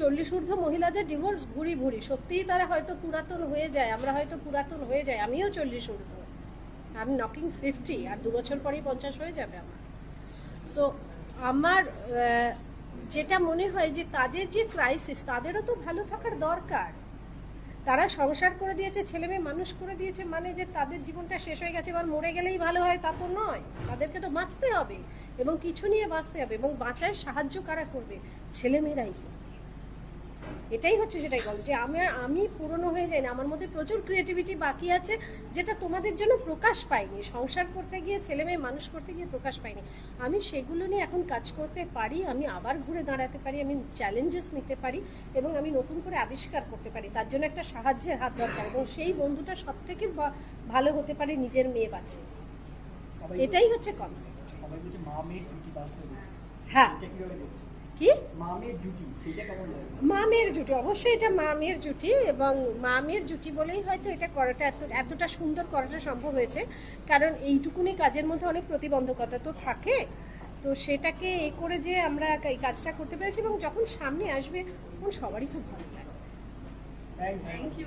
40 ঊর্ধ্ব মহিলাদের ডিভোর্স ভুরি ভুরি, সত্যিই তারা হয়তো পুরাতন হয়ে যায়, আমরা হয়তো পুরাতন হয়ে যাই, আমিও 40 ঊর্ধ্ব, আমি নকিং 50, আর 2 বছর পরেই 50 হয়ে যাবে আমার। সো আমার যেটা মনে হয় যে তাদের যে ক্রাইসিস, তাদেরও তো ভালো থাকার দরকার। তারা সংসার করে দিয়েছে, ছেলে মেয়ে মানুষ করে দিয়েছে, মানে যে তাদের জীবনটা শেষ হয়ে গেছে এবার মরে গেলেই ভালো হয় তা তো নয়। তাদেরকে তো বাঁচতে হবে এবং কিছু নিয়ে বাঁচতে হবে, এবং বাঁচার সাহায্য কারা করবে? ছেলে মেয়েরাই। এটাই হচ্ছে সেটাই গল্প, যে আমি পুরনো হয়ে যাই না, আমার মধ্যে প্রচুর ক্রিয়েটিভিটি বাকি আছে যেটা তোমাদের জন্য প্রকাশ পাইনি, সংসার করতে গিয়ে ছেলে মেয়ে মানুষ করতে গিয়ে প্রকাশ পাইনি। আমি সেগুলো নিয়ে এখন কাজ করতে পারি, আমি আবার ঘুরে দাঁড়াতে পারি, আমি চ্যালেঞ্জেস নিতে পারি এবং আমি নতুন করে আবিষ্কার করতে পারি। তার জন্য একটা সাহায্যের হাত দরকার, এবং সেই বন্ধুটা সব থেকে ভালো হতে পারে নিজের মেয়ে বাঁচে। এটাই হচ্ছে কনসেপ্ট। হ্যাঁ, কি মা মেয়ের জুটি, অবশ্যই এটা মা মেয়ের জুটি, এবং মা মেয়ের জুটি বলেই হয়তো এটা করাটা এতটা সুন্দর করাটা সম্ভব হয়েছে, কারণ এইটুকুনি কাজের মধ্যে অনেক প্রতিবন্ধকতা তো থাকে, তো সেটাকে করে যে আমরা এই কাজটা করতে পেরেছি, এবং যখন সামনে আসবে তখন সবারই খুব ভালো লাগে। Thank you.